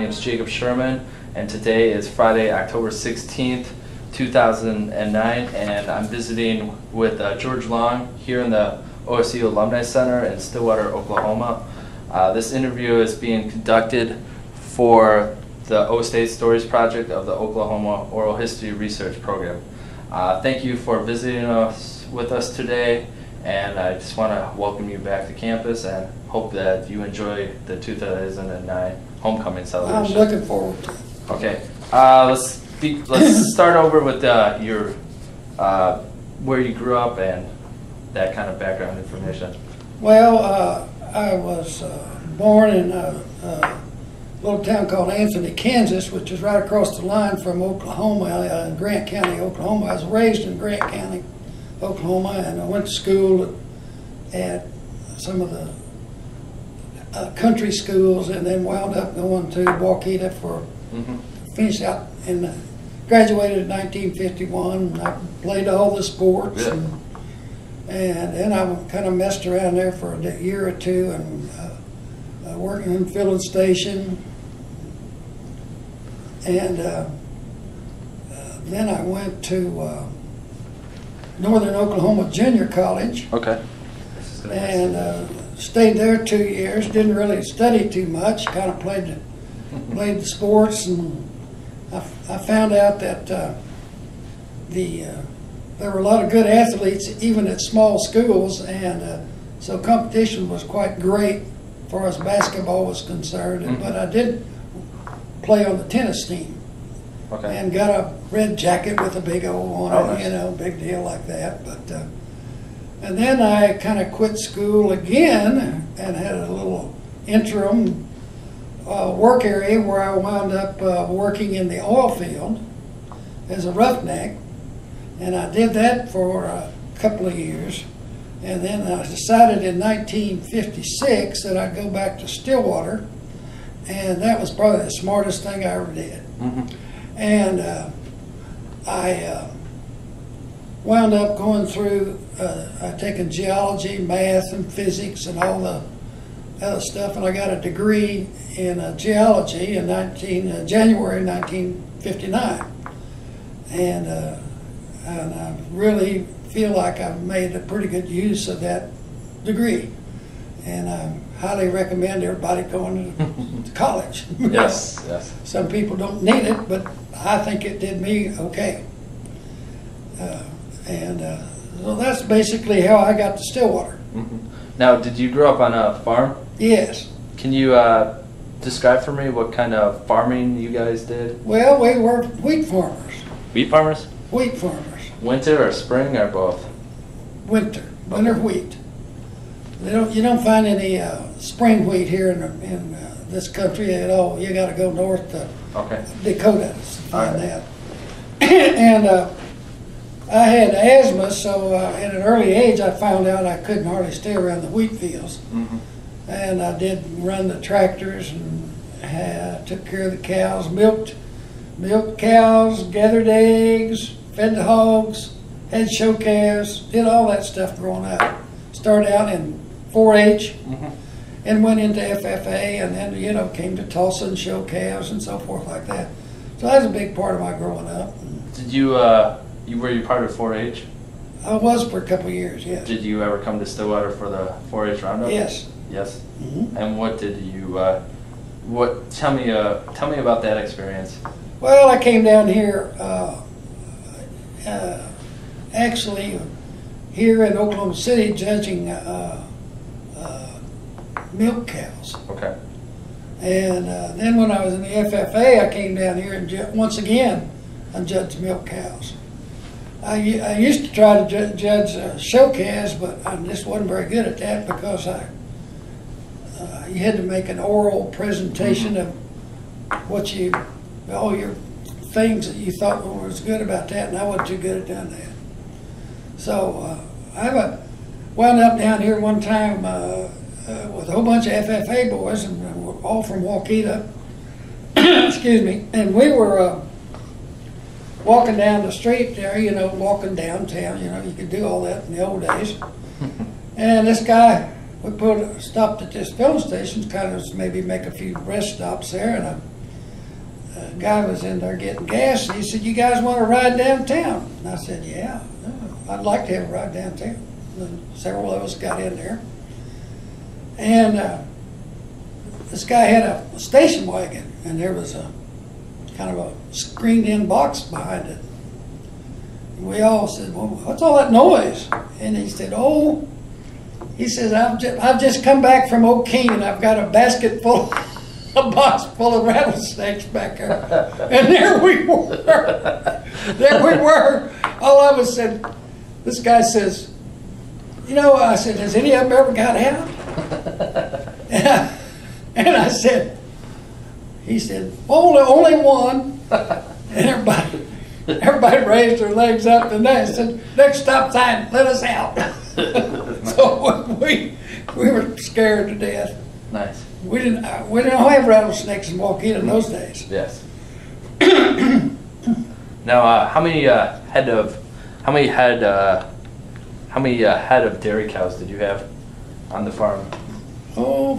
name is Jacob Sherman, and today is Friday, October 16th, 2009, and I'm visiting with George Long here in the OSU Alumni Center in Stillwater, Oklahoma. This interview is being conducted for the O State Stories Project of the Oklahoma Oral History Research Program. Thank you for visiting us with us today, and I just want to welcome you back to campus and hope that you enjoy the 2009 homecoming celebration. I'm looking forward to it. Okay, let's start over with your where you grew up and that kind of background information. Well, I was born in a little town called Anthony, Kansas, which is right across the line from Oklahoma, in Grant County, Oklahoma. I was raised in Grant County, Oklahoma, and I went to school at some of the country schools, and then wound up going to Waukeeta for finished out and graduated in 1951. I played all the sports, and then I kind of messed around there for a year or two, and working in filling station, and then I went to Northern Oklahoma Junior College. Okay. And stayed there 2 years. Didn't really study too much. Kind of played the sports, and I found out that there were a lot of good athletes even at small schools, and so competition was quite great as far as basketball was concerned. But I did play on the tennis team, and got a red jacket with a big O on it, you know, big deal like that. But and then I kind of quit school again and had a little interim work area where I wound up working in the oil field as a roughneck, and I did that for a couple of years, and then I decided in 1956 that I'd go back to Stillwater, and that was probably the smartest thing I ever did. And I wound up going through, I'd taken geology, math, and physics, and all the other stuff, and I got a degree in geology in January 1959. And I really feel like I've made a pretty good use of that degree. And I highly recommend everybody going to college. Yes, yes. Some people don't need it, but I think it did me okay. So that's basically how I got to Stillwater. Now, did you grow up on a farm? Yes. Can you describe for me what kind of farming you guys did? Well, we were wheat farmers. Wheat farmers? Wheat farmers. Winter or spring or both? Winter wheat. You don't find any spring wheat here in this country at all. You got to go north to Dakota to find that. And I had asthma, so at an early age I found out I couldn't hardly stay around the wheat fields. And I did run the tractors and took care of the cows, milked cows, gathered eggs, fed the hogs, had show calves, did all that stuff growing up. Started out in 4-H and went into FFA, and then, you know, came to Tulsa and show calves and so forth like that. So that was a big part of my growing up. Did you, were you part of 4-H? I was for a couple of years, yes. Did you ever come to Stillwater for the 4-H Roundup? Yes. Yes. And what did you, tell me about that experience. Well, I came down here, actually here in Oklahoma City judging milk cows. Okay. And then when I was in the FFA, I came down here and once again I judged milk cows. I used to try to judge show calves, but I just wasn't very good at that because you had to make an oral presentation of what all your things that you thought was good about that, and I wasn't too good at doing that. So I wound up down here one time with a whole bunch of FFA boys, and we're all from Waukeeta, excuse me, and we were walking down the street there, you know, walking downtown, you know, you could do all that in the old days. And this guy, we stopped at this filling station, kind of maybe make a few rest stops there, and a guy was in there getting gas, and he said, "You guys want to ride downtown?" And I said, "Yeah, I'd like to have a ride downtown." And several of us got in there, and this guy had a station wagon, and there was a kind of a screened-in box behind it. And we all said, "Well, what's all that noise?" And he said, "Oh," he says, I've just come back from O'Keene, and I've got a basket full, a box full of rattlesnakes back there." And there we were. There we were. All of us said, this guy says, "You know," I said, "has any of them ever got out?" And I said, he said, only one." And everybody raised their legs up, and they said, "Next stop sign, let us out." So we were scared to death. Nice. We didn't have rattlesnakes in Waukegan in those days. Yes. Now, how many head of dairy cows did you have on the farm? Oh,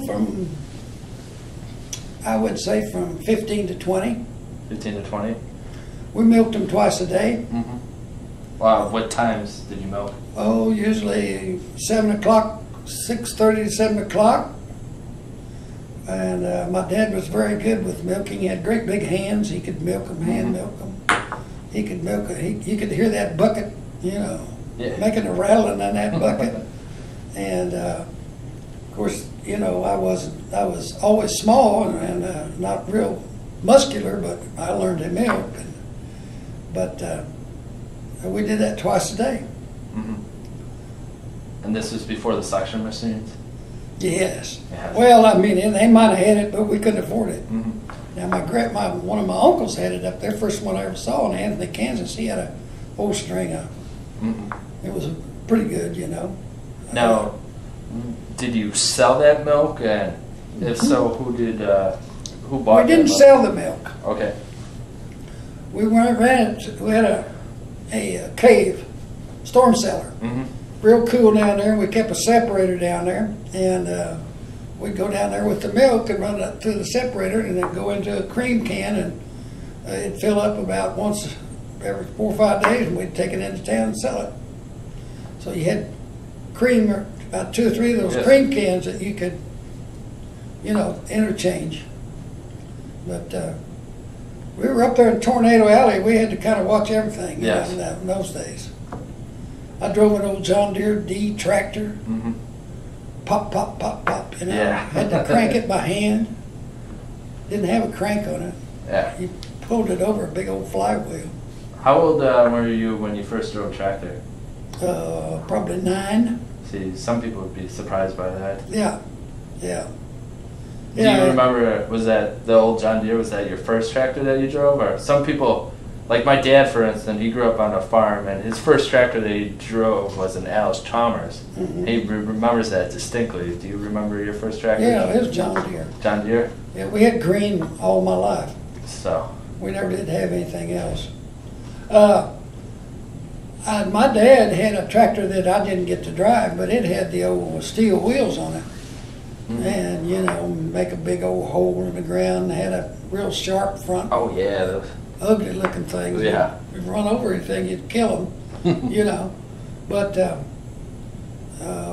I would say from 15 to 20. 15 to 20. We milked them twice a day. Mm-hmm. Wow. What times did you milk? Oh, usually 7 o'clock, 6:30 to 7 o'clock. And my dad was very good with milking. He had great big hands. He could milk them, hand milk them. He could milk it. You could hear that bucket, making a rattling on that bucket. And of course, I was always small and not real muscular, but I learned to milk. But we did that twice a day. Mm-hmm. And this was before the suction machines? Yes. Yeah. Well, I mean, they might have had it, but we couldn't afford it. Mm-hmm. Now, one of my uncles had it up there. First one I ever saw in Anthony, Kansas. He had a whole string of. Mm-hmm. It was pretty good, Now, did you sell that milk? And if so, who bought it? We didn't sell the milk. Okay. We had a cave, storm cellar. Mm-hmm. Real cool down there. We kept a separator down there, and we'd go down there with the milk and run it through the separator, and then go into a cream can, and it'd fill up about once every 4 or 5 days, and we'd take it into town and sell it. So you had cream, about 2 or 3 of those cream cans that you could, interchange. But we were up there in Tornado Alley. We had to kind of watch everything in those days. I drove an old John Deere D tractor. Mm-hmm. Pop, pop, pop, pop. Yeah. Had to crank it by hand. Didn't have a crank on it. Yeah. You pulled it over a big old flywheel. How old were you when you first drove a tractor? Probably 9. See, some people would be surprised by that. Yeah. Do you remember, was that the old John Deere, was that your first tractor that you drove? Or some people, like my dad, for instance, he grew up on a farm, and his first tractor that he drove was an Alice Chalmers. Mm-hmm. He remembers that distinctly. Do you remember your first tractor? Yeah, it was John Deere. John Deere? Yeah, we had green all my life. So. We never did have anything else. My dad had a tractor that I didn't get to drive, but it had the old steel wheels on it. Mm-hmm. And, make a big old hole in the ground. It had a real sharp front. Oh, yeah. Those ugly looking things. Yeah. If you run over anything, you'd kill them, But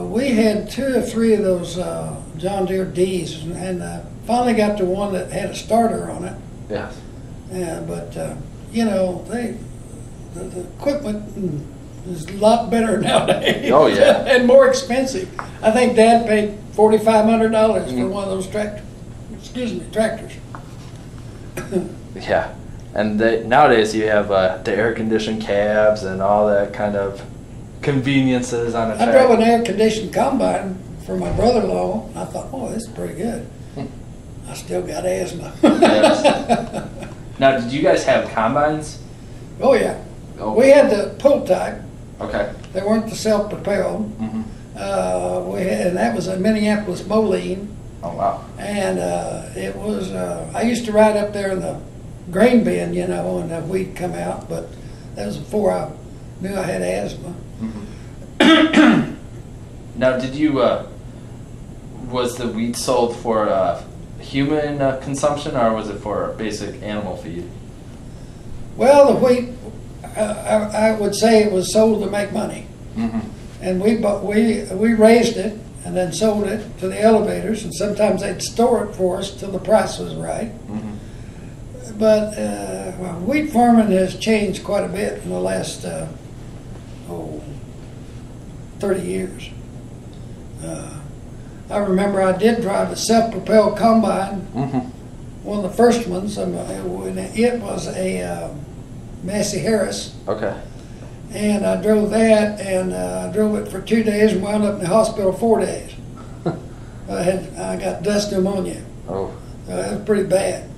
we had 2 or 3 of those John Deere D's, and finally got to one that had a starter on it. Yeah. Yeah, but, the equipment is a lot better nowadays. Oh, yeah. And more expensive. I think Dad paid $4,500 for one of those tractors. Yeah. And nowadays you have the air-conditioned cabs and all that kind of conveniences on a tractor. I drove an air-conditioned combine for my brother-in-law. I thought, oh, this is pretty good. I still got asthma. Yes. Now, did you guys have combines? Oh, yeah. Oh. We had the pull type. Okay. They weren't the self-propelled. Mm-hmm. And that was a Minneapolis Moline. Oh, wow. And it was, I used to ride up there in the grain bin, and the wheat come out, but that was before I knew I had asthma. Mm-hmm. Now, did you, was the wheat sold for human consumption, or was it for basic animal feed? Well, the wheat, I would say it was sold to make money. Mm-hmm. And we raised it and then sold it to the elevators, and sometimes they'd store it for us till the price was right. Mm-hmm. But wheat farming has changed quite a bit in the last 30 years. I remember I did drive a self-propelled combine, Mm-hmm. one of the first ones. It was a Massey Harris. Okay. And I drove that, and I drove it for 2 days and wound up in the hospital 4 days. I got dust pneumonia. Oh. It was pretty bad.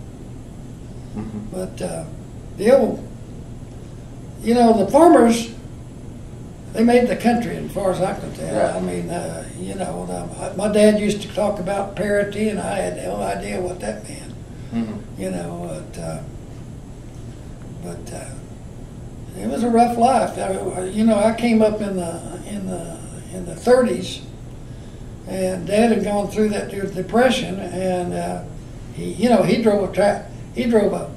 Mm-hmm. But the farmers, they made the country as far as I can tell. Yeah. I mean, my dad used to talk about parity, and I had no idea what that meant. Mm-hmm. But it was a rough life. I came up in the 30s, and Dad had gone through that depression, and he drove a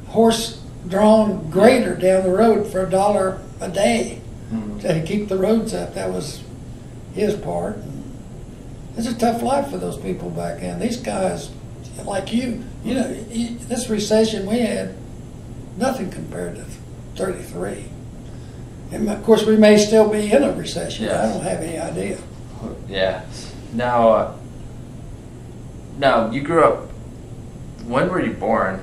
horse-drawn grader down the road for $1 a day. Mm-hmm. To keep the roads up. That was his part. It's a tough life for those people back then. These guys, like this recession we had, nothing compared to 33. And of course, we may still be in a recession. Yes. I don't have any idea. Yeah. Now you grew up. When were you born?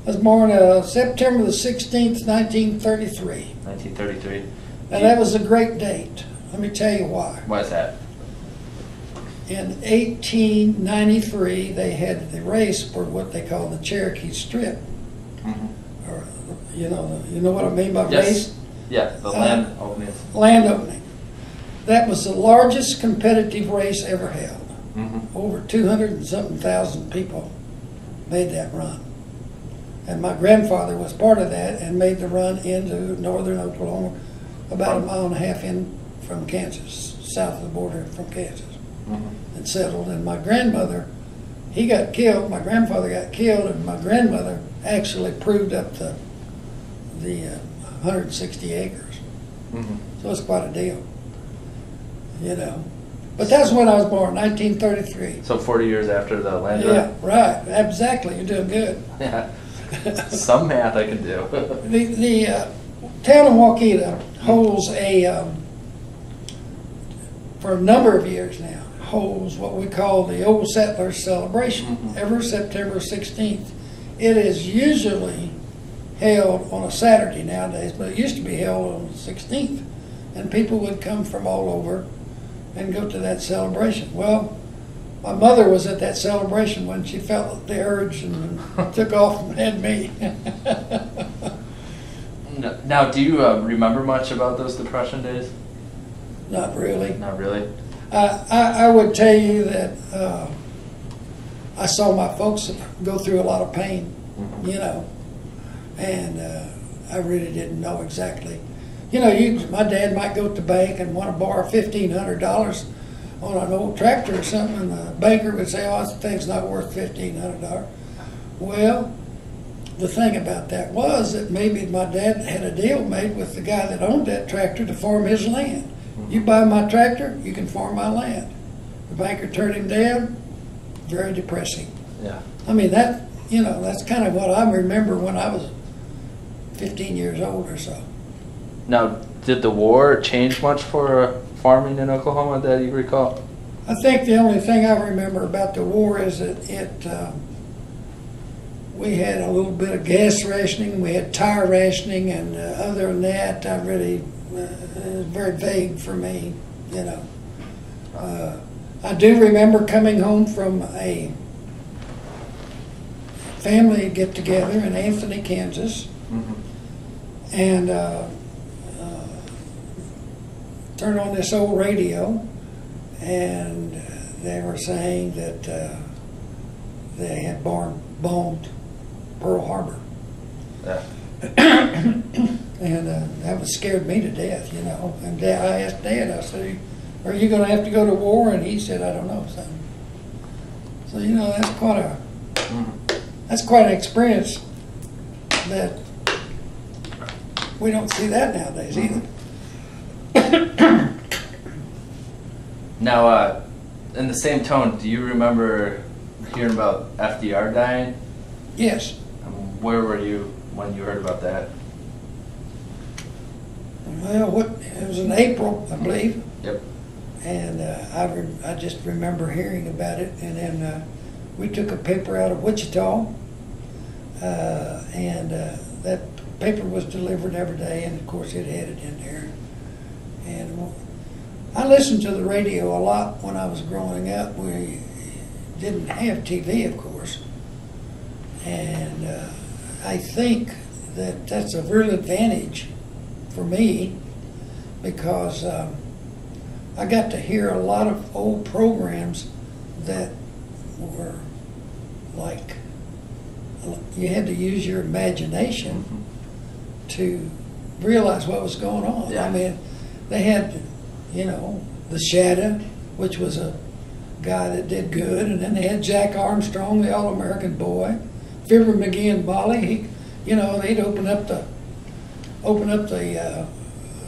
I was born September the 16th, 1933. 1933. And that was a great date. Let me tell you why. Why is that? In 1893, they had the race for what they call the Cherokee Strip. Mm-hmm. Or, you know what I mean by Yes. race? Yeah, the land opening. Land opening. That was the largest competitive race ever held. Mm-hmm. Over 200 and something thousand people made that run. And my grandfather was part of that and made the run into northern Oklahoma, about 1.5 miles in from Kansas, south of the border from Kansas, Mm-hmm. and settled. And my grandmother, he got killed, my grandfather got killed, and my grandmother actually proved up the 160 acres. Mm-hmm. So it's quite a deal, But that's when I was born, 1933. So 40 years after the land Yeah, grant? right, exactly. You're doing good. Yeah. Some math I can do. The town of Waukeeta holds for a number of years now, holds what we call the Old Settlers Celebration, Mm-hmm. every September 16th. It is usually held on a Saturday nowadays, but it used to be held on the 16th. And people would come from all over and go to that celebration. Well, my mother was at that celebration when she felt the urge and took off and had me. Now, do you remember much about those Depression days? Not really. Not really? I would tell you that I saw my folks go through a lot of pain, Mm-hmm. and I really didn't know exactly. My dad might go to the bank and want to borrow $1,500 on an old tractor or something, and the banker would say, "Oh, this thing's not worth $1,500. Well, the thing about that was that maybe my dad had a deal made with the guy that owned that tractor to farm his land. Mm-hmm. You buy my tractor, you can farm my land. The banker turned him down. Very depressing. Yeah. I mean, that's kind of what I remember when I was 15 years old or so. Now, did the war change much for farming in Oklahoma that you recall? I think the only thing I remember about the war is that we had a little bit of gas rationing, we had tire rationing, and other than that, it was very vague for me, I do remember coming home from a family get-together in Anthony, Kansas, Mm-hmm. and turned on this old radio, and they were saying that they had bombed Pearl Harbor. Yeah. And that was scared me to death, And I asked Dad, I said, "Are you going to have to go to war?" And he said, "I don't know, son." So you know that's quite an experience that we don't see that nowadays either. Now, in the same tone, do you remember hearing about FDR dying? Yes. Where were you when you heard about that? Well, it was in April, I believe. Yep. And I just remember hearing about it, and then we took a paper out of Wichita, and that paper was delivered every day, and of course it had it in there. And I listened to the radio a lot when I was growing up. We didn't have TV, of course, and I think that that's a real advantage for me, because I got to hear a lot of old programs that were like, you had to use your imagination to realize what was going on. Yeah. I mean, they had, you know, the Shadow, which was a guy that did good, and then they had Jack Armstrong, the All-American boy, Fibber McGee and Molly. They'd open up the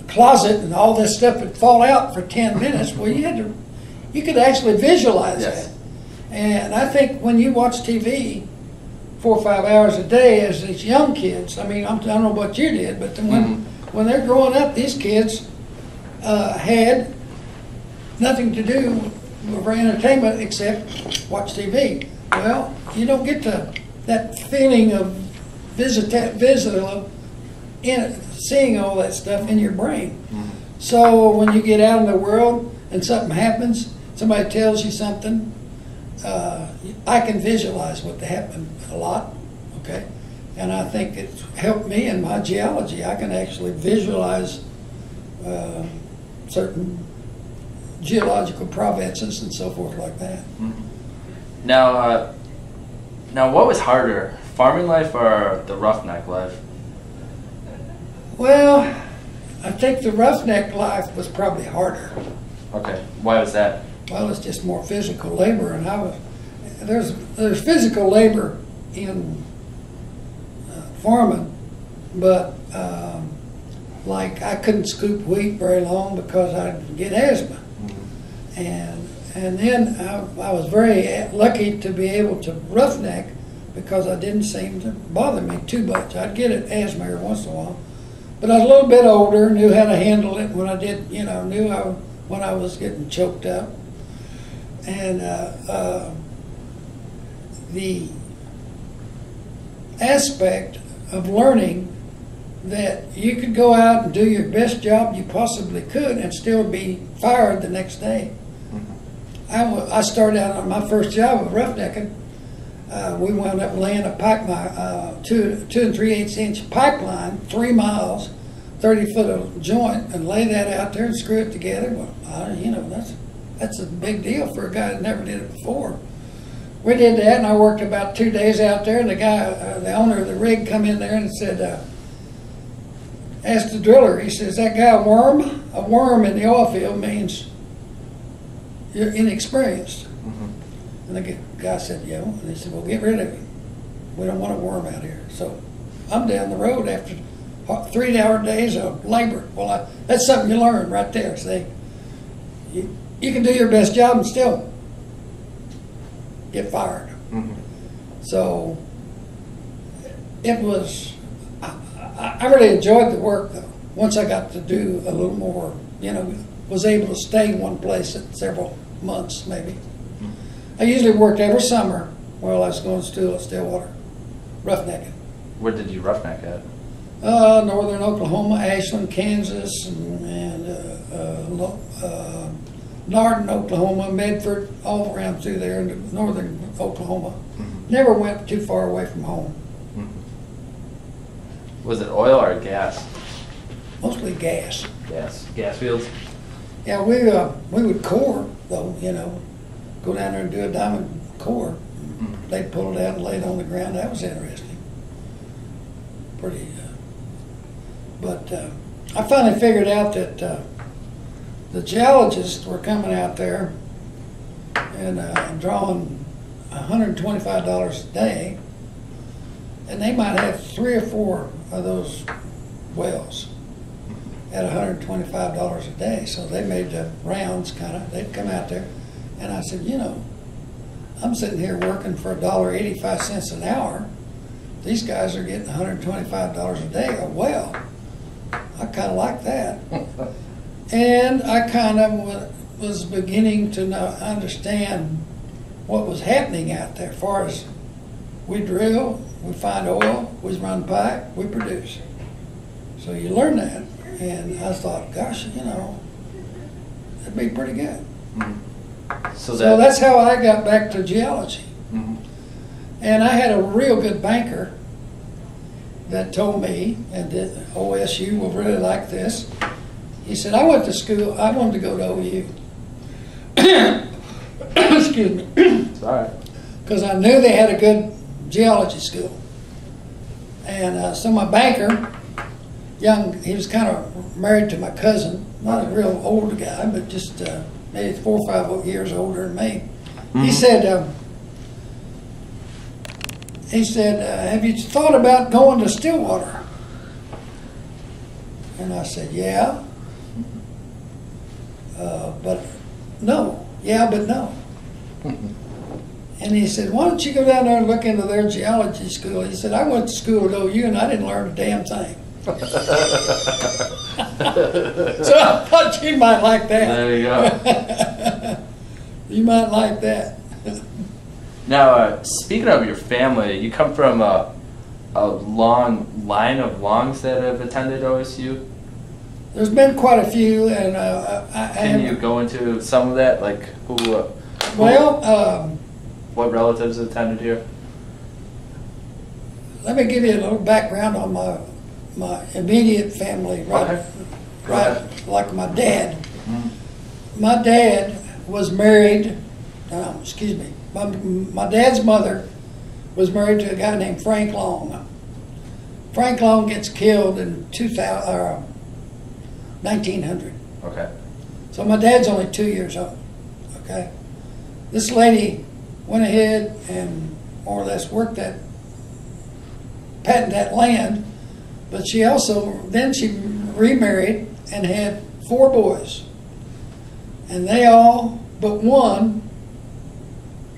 closet, and all this stuff would fall out for 10 minutes. Well, you could actually visualize that. And I think when you watch TV 4 or 5 hours a day as these young kids, I mean, I don't know what you did, but when they're growing up, these kids had nothing to do for entertainment except watch TV. Well, you don't get that feeling of seeing all that stuff in your brain. So when you get out in the world and something happens, somebody tells you something, I can visualize what happened a lot, okay? And I think it's helped me in my geology. I can actually visualize certain geological provinces and so forth like that. Now, what was harder, farming life or the roughneck life? Well, I think the roughneck life was probably harder. Okay, why was that? Well, it's just more physical labor, and there's physical labor in farming, but like I couldn't scoop wheat very long because I'd get asthma, and then I was very lucky to be able to roughneck because I didn't seem to bother me too much. I'd get an asthma every once in a while, but I was a little bit older, knew how to handle it when I did, when I was getting choked up. And the aspect of learning that you could go out and do your best job you possibly could and still be fired the next day. I started out on my first job of roughnecking. We wound up laying a pipeline, 2 3/8 inch pipeline, 3 miles, 30 foot of joint, and lay that out there and screw it together. Well, that's a big deal for a guy that never did it before. We did that, and I worked about 2 days out there, and the guy, the owner of the rig, come in there and said, asked the driller, he says, "That guy a worm? A worm in the oil field means you're inexperienced." And the guy said, "Yeah." And he said, "Well, get rid of him. We don't want a worm out here." So I'm down the road after 3-hour days of labor. Well, that's something you learn right there. See, you can do your best job and still get fired. So it was, I really enjoyed the work though. Once I got to do a little more, was able to stay in one place at several months maybe. I usually worked every summer while I was going to school at Stillwater, roughnecking. Where did you roughneck at? Northern Oklahoma, Ashland, Kansas, and Nardin, Oklahoma, Medford, all around through there in northern Oklahoma. Never went too far away from home. Was it oil or gas? Mostly gas. Gas fields? Yeah, we would core though, go down there and do a diamond core. They'd pull it out and lay it on the ground. That was interesting. Pretty, but I finally figured out that the geologists were coming out there and drawing $125 a day, and they might have 3 or 4 of those wells at $125 a day. So they made the rounds, kind of. They'd come out there, and I said, you know, I'm sitting here working for $1.85 an hour. These guys are getting $125 a day a well. I kind of like that. And I kind of was beginning to understand what was happening out there. As far as we drill, we find oil, we run pipe, we produce. So you learn that. And I thought, gosh, you know, that'd be pretty good. Mm-hmm. So that's how I got back to geology. Mm-hmm. And I had a real good banker that told me, and that OSU will really like this. He said, I went to school, I wanted to go to OU. Excuse me. It's all right. Because I knew they had a good geology school. And so my banker, young, he was kind of married to my cousin, not a real old guy, but just maybe 4 or 5 years older than me. Mm-hmm. He said, have you thought about going to Stillwater? And I said, yeah. But no. Yeah, but no. And he said, why don't you go down there and look into their geology school? He said, I went to school at OU and I didn't learn a damn thing. So I thought you might like that. There you go. You might like that. Now, speaking of your family, you come from a long line of Longs that have attended OSU? There's been quite a few, and Can you go into some of that, like who what relatives attended here? Let me give you a little background on my immediate family, right? Right, like my dad. Mm-hmm. My dad was married. Excuse me. My dad's mother was married to a guy named Frank Long. Frank Long gets killed in 1900. Okay. So my dad's only 2 years old. Okay. This lady went ahead and more or less patented that land, but she also then she remarried and had 4 boys, and they all but one.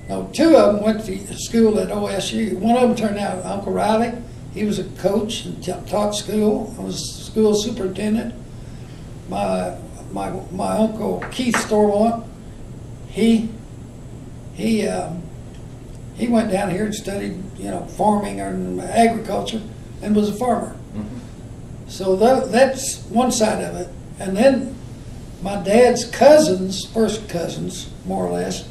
No, 2 of them went to school at OSU. One of them turned out Uncle Riley. He was a coach and taught school. I was school superintendent. My uncle Keith Stillwater, he went down here and studied, farming and agriculture, and was a farmer. Mm-hmm. So that's one side of it. And then my dad's cousins, first cousins, more or less,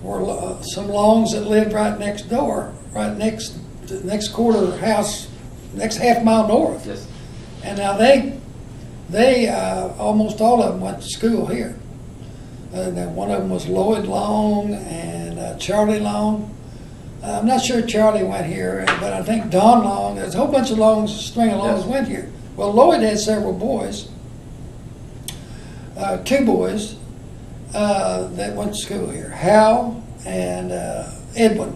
were some Longs that lived right next door, right next quarter house, next half-mile north. Yes. And now they almost all of them went to school here. And one of them was Lloyd Long and Charlie Long. I'm not sure Charlie went here, but I think Don Long. There's a whole bunch of Longs, string of Longs went here. Well, Lloyd had several boys, 2 boys that went to school here. Hal and Edwin.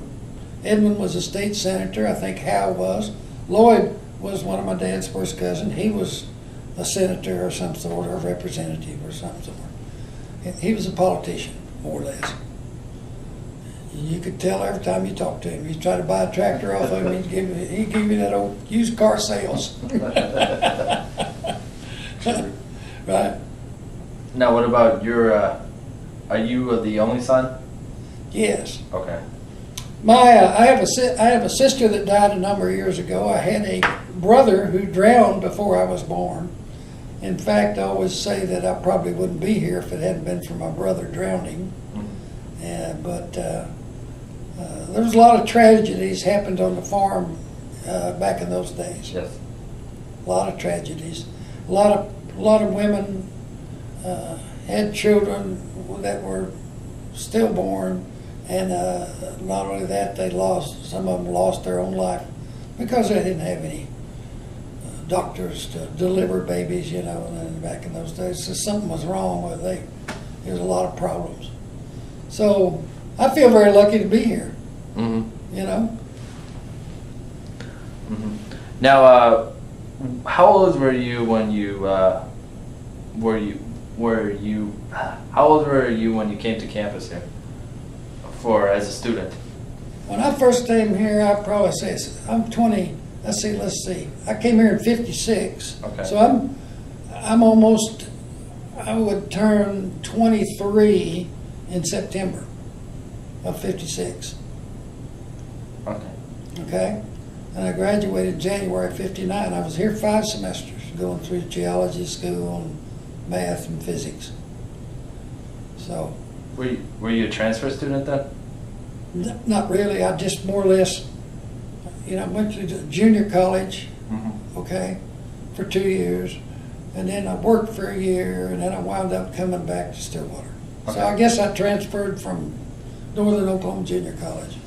Edwin was a state senator. I think Hal was. Lloyd was one of my dad's first cousins. He was a senator or some sort, or a representative or some sort. He was a politician, more or less. You could tell every time you talked to him. You try to buy a tractor off of him, he'd give you that old used car sales. Right. Now, what about your? Are you the only son? Yes. Okay. I have a sister that died a number of years ago. I had a brother who drowned before I was born. In fact, I always say that I probably wouldn't be here if it hadn't been for my brother drowning. Mm-hmm. But there was a lot of tragedies happened on the farm back in those days. Yes. A lot of tragedies. A lot of women had children that were stillborn, and not only that, some of them lost their own life because they didn't have any doctors to deliver babies, and back in those days. So something was wrong with it. There was a lot of problems. So I feel very lucky to be here. Mm-hmm. You know. Mm-hmm. Now, how old were you when you how old were you when you came to campus here as a student? When I first came here, I'd probably say I'm 20. Let's see. I came here in '56. Okay. So I'm almost. I would turn 23 in September of '56. Okay. Okay. And I graduated January '59. I was here 5 semesters, going through geology school and math and physics. So. Were you a transfer student then? Not really. I just more or less, went to junior college, Mm-hmm. okay, for 2 years, and then I worked for a year, and then I wound up coming back to Stillwater. Okay. So I guess I transferred from Northern Oklahoma Junior College.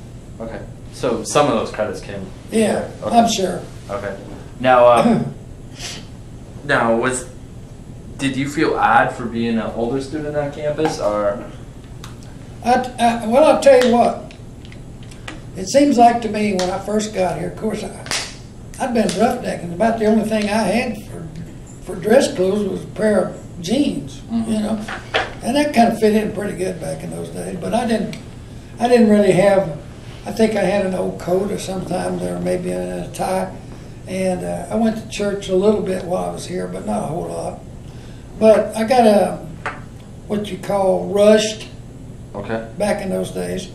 Okay. So some of those credits came. Yeah, Okay. I'm sure. Okay. Now, did you feel odd for being an older student on campus, or? Well, I'll tell you what. It seems like to me when I first got here, of course, I'd been roughnecking. About the only thing I had for dress clothes was a pair of jeans, Mm-hmm. and that kind of fit in pretty good back in those days. But I didn't really have. I think I had an old coat or sometimes, or maybe a tie, and I went to church a little bit while I was here, but not a whole lot. But I got what you call rushed. Okay. Back in those days,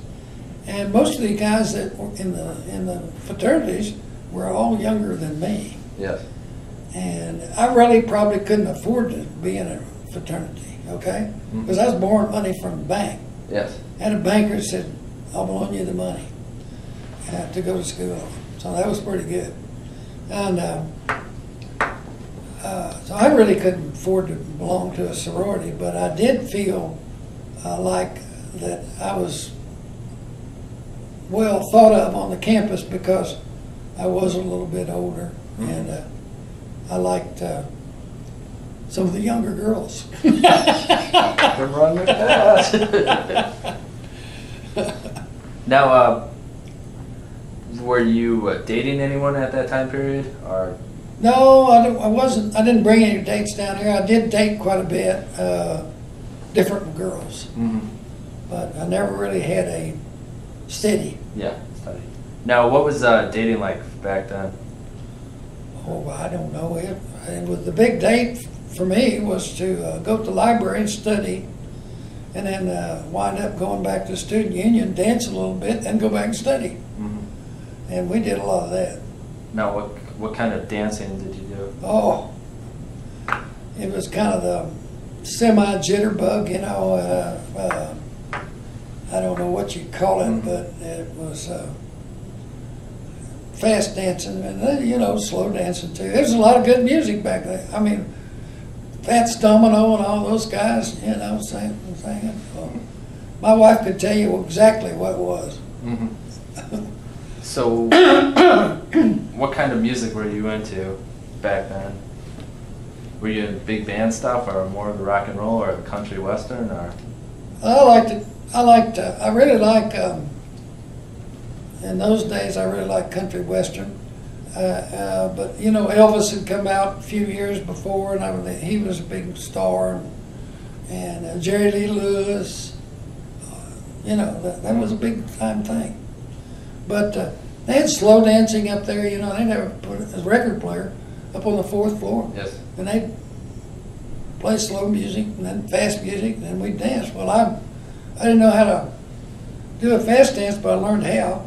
and most of the guys that were in the fraternities were all younger than me. Yes. And I really probably couldn't afford to be in a fraternity, okay? Because I was borrowing money from the bank. Yes. And a banker said, "I'll loan you the money to go to school." So that was pretty good. And so I really couldn't afford to belong to a sorority, but I did feel like that I was well thought of on the campus because I was a little bit older, and I liked some of the younger girls. Nothing wrong with that. Now, were you dating anyone at that time period, or? No, I wasn't. I didn't bring any dates down here. I did date quite a bit, different girls. Mm-hmm. But I never really had a steady. Yeah, study. Now, what was dating like back then? Oh, I don't know. It was the big date for me was to go to the library and study, and then wind up going back to the student union, dance a little bit, and go back and study. Mm-hmm. And we did a lot of that. Now, what kind of dancing did you do? Oh, it was kind of the semi-jitterbug, I don't know what you call it, but it was fast dancing and then, slow dancing too. There was a lot of good music back then. I mean, Fats Domino and all those guys, singing. Well, my wife could tell you exactly what it was. Mm-hmm. So, what kind of music were you into back then? Were you in big band stuff, or more of the rock and roll, or the country western, or? I really like, in those days, I really liked country western. But, Elvis had come out a few years before, and he was a big star. And Jerry Lee Lewis, that was a big time thing. But they had slow dancing up there, they never put a record player up on the 4th floor. Yes. And they'd play slow music and then fast music, and then we'd dance. Well, I didn't know how to do a fast dance, but I learned how.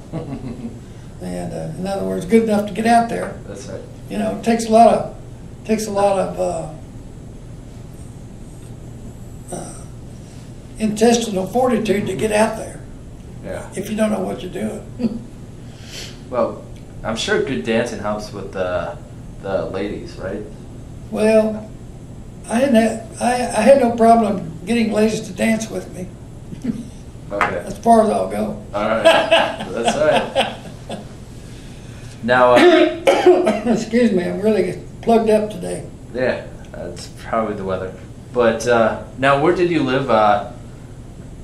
And in other words, good enough to get out there. That's right. It takes a lot of intestinal fortitude to get out there. Yeah. If you don't know what you're doing. Well, I'm sure good dancing helps with the ladies, right? Well, I had no problem getting ladies to dance with me. Okay. As far as I'll go. All right. That's all right. Now, excuse me, I'm really plugged up today. Yeah, that's probably the weather. But now, where did you live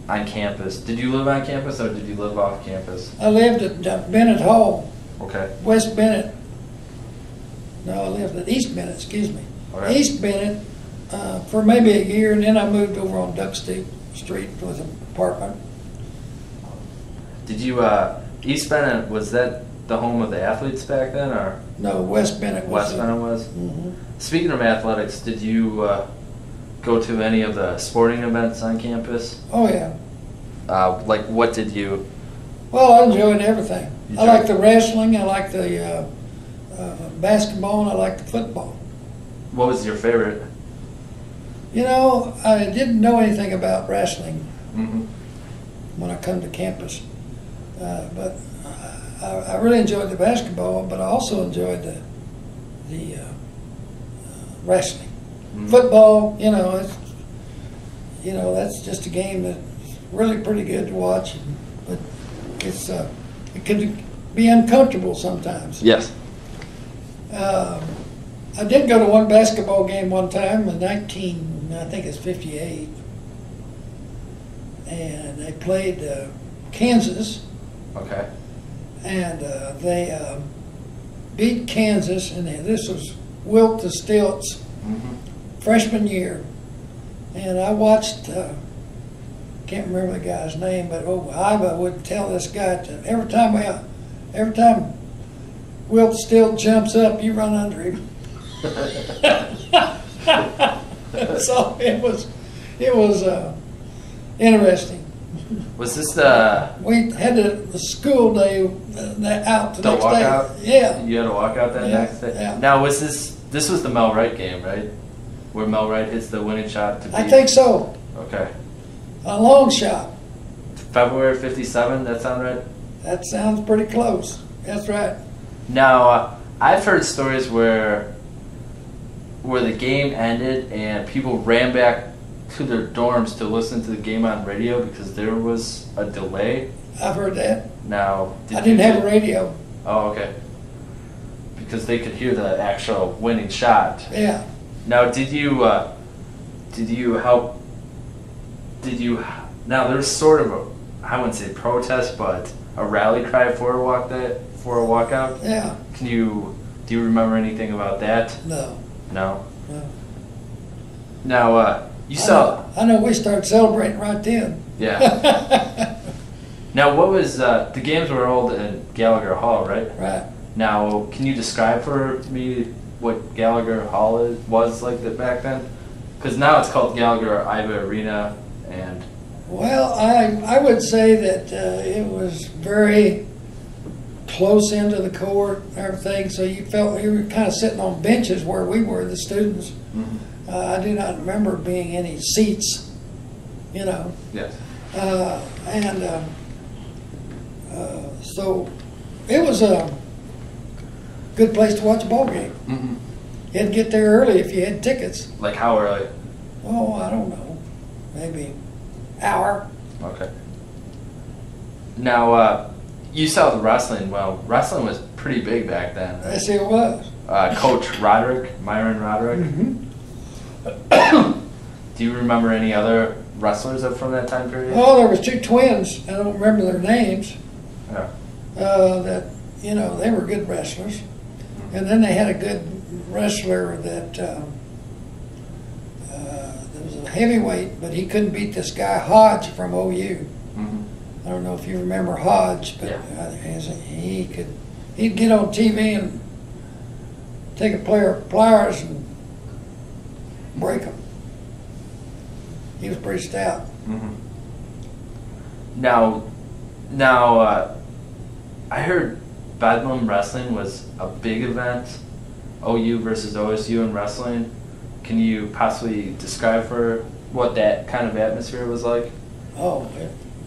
on campus. Did you live on campus or did you live off campus? I lived at Bennett Hall, Okay. West Bennett. No, I lived at East Bennett, excuse me. Okay. East Bennett for maybe a year, and then I moved over on Duck Street with an apartment. Did you, East Bennett, was that the home of the athletes back then, or? No, West Bennett was. West Bennett was? Mm-hmm. Speaking of athletics, did you go to any of the sporting events on campus? Oh, yeah. Like, what did you? Well, I enjoyed everything. You I like the wrestling, I like the basketball, and I like the football. What was your favorite? You know, I didn't know anything about wrestling Mm-hmm. when I come to campus, but I really enjoyed the basketball, but I also enjoyed the wrestling. Mm-hmm. Football, that's just a game that's really pretty good to watch, but it can be uncomfortable sometimes. Yes. I did go to one basketball game one time in I think it's 58, and they played Kansas, Okay. and they beat Kansas, and this was Wilt to Stilt's Mm-hmm. freshman year, and I watched. Can't remember the guy's name, but I would tell this guy to every time Wilt Stilt jumps up, you run under him. So it was interesting. Was this the We had the school day out the next day. walkout? Yeah. You had to walk out that Yeah, next day? yeah. Now, this was the Mel Wright game, right? Where Mel Wright hits the winning shot to beat. I think so. Okay. A long shot. February 57, that sound right? That sounds pretty close. That's right. Now, I've heard stories where the game ended and people ran back to their dorms to listen to the game on radio because there was a delay. I've heard that. Now, I didn't have a radio. Oh, okay. Because they could hear the actual winning shot. Yeah. Now, did you help? Now, there's sort of I wouldn't say protest, but a rally cry for a walkout. Yeah. Do you remember anything about that? No. No. No. Now, you saw. I know we started celebrating right then. Yeah. Now, what was the games were held in Gallagher Hall, right? Right. Now, can you describe for me what Gallagher Hall was like back then? Because now it's called Gallagher Iva Arena, and. Well, I would say that it was very close into the court and everything, so you felt you were kind of sitting on benches where we were, the students. Mm-hmm. I do not remember being any seats, Yes. So it was a good place to watch a ball game. Mm-hmm. You had to get there early if you had tickets. Like how early? Oh, I don't know, maybe hour. Okay. Now, you saw the wrestling. Well, wrestling was pretty big back then. Right? Yes, it was. Coach Myron Roderick. Mm-hmm. Do you remember any other wrestlers from that time period? Oh, there was two twins. I don't remember their names. Yeah. They were good wrestlers. And then they had a good wrestler that was a heavyweight, but he couldn't beat this guy Hodge from OU. Mm-hmm. I don't know if you remember Hodge, but he'd get on TV and take a pair of pliers and break them. He was pretty stout. Mm-hmm. Now, I heard Bedlam Wrestling was a big event, OU versus OSU in wrestling. Can you possibly describe for what that kind of atmosphere was like? Oh,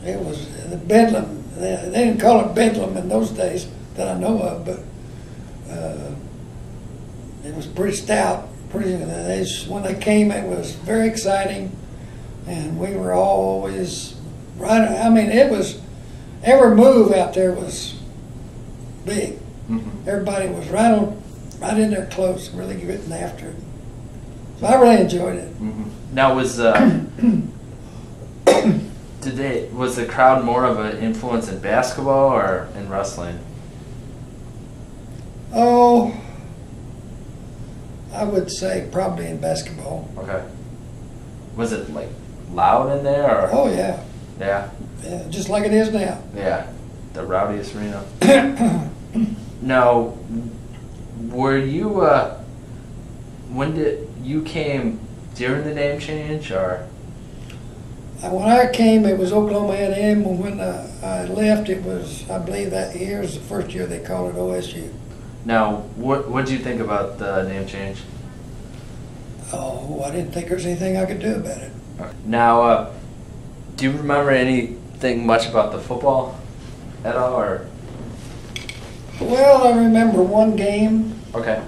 it was the Bedlam. They didn't call it Bedlam in those days that I know of, but it was pretty stout. When they came, it was very exciting, and we were always right. I mean, it was every move out there was big. Mm-hmm. Everybody was right in there close, really getting after it. So I really enjoyed it. Mm-hmm. Now, Was the crowd more of an influence in basketball or in wrestling? Oh, I would say probably in basketball. Okay. Was it like loud in there? Or? Oh yeah. Yeah. Yeah, just like it is now. Yeah, the rowdiest arena. Now, were you? When did you came during the name change or? When I came, it was Oklahoma A&M. When I left, it was, I believe that year is the first year they called it OSU. Now, what did you think about the name change? Oh, I didn't think there was anything I could do about it. Now, do you remember anything much about the football at all, or? Well, I remember one game. Okay.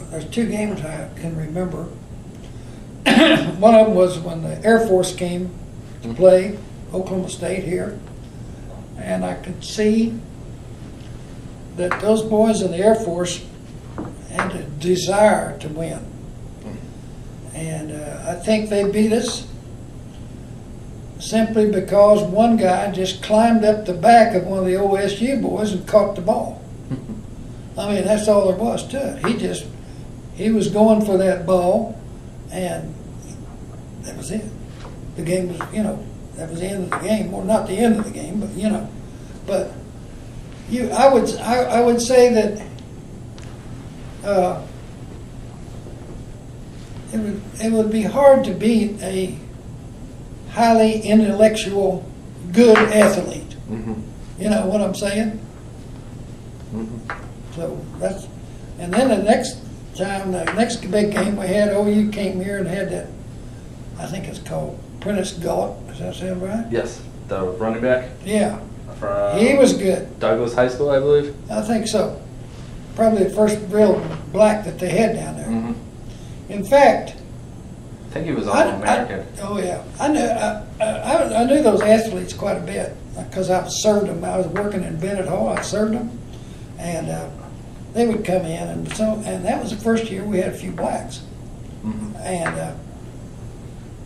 There's two games I can remember. One of them was when the Air Force came to play Oklahoma State here, and I could see that those boys in the Air Force had a desire to win. And I think they beat us simply because one guy just climbed up the back of one of the OSU boys and caught the ball. I mean, that's all there was to it. He was going for that ball, and that was it. The game was, that was the end of the game. Well, not the end of the game, but but I would say that it would be hard to beat a highly intellectual, good athlete. Mm-hmm. You know what I'm saying? Mm-hmm. So that's, and then the next big game we had, OU came here and had that, I think it's called Prentice Galt. Does that sound right? Yes, the running back. Yeah. From He was good. Douglas High School, I believe. I think so. Probably the first real black that they had down there. Mm-hmm. In fact, I think he was All-American. Oh yeah, I knew those athletes quite a bit because I've served them. I was working in Bennett Hall. I served them, and they would come in, and that was the first year we had a few blacks. Mm-hmm. And